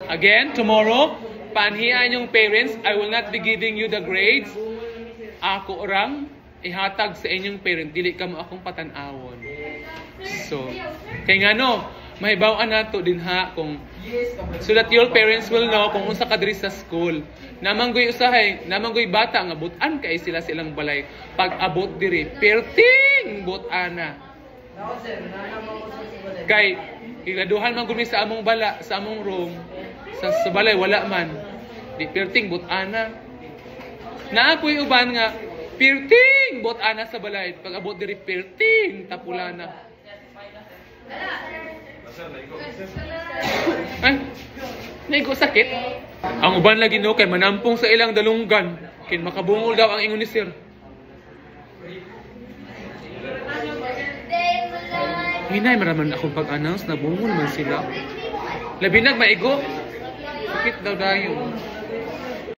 Again, tomorrow, paanhian yung parents, I will not be giving you the grades. Ako orang ihatag sa inyong parent, dili ka mo akong patanawon. So, kay nga no, mahibaw nato din ha kung so that your parents will know kung unsa ka diri sa school. Namanggoy usahay, namanggoy bata nga butan kay sila silang balay. Pag abot diri, perting butana. Kay igaduhan man gumi sa among bala, sa among room, sa balay wala man. Di perting butana. Naapoy uban nga perting butana sa balay. Pag abot diri perting tapulana. Ay, naigo sakit. Ang uban lagi no kay manampong sa ilang dalunggan. Kin makabungol daw ang ingon ni sir. Hinay maraman akong pag-announce na bungol man sila. Labi nag maigo. Sakit daw dayon.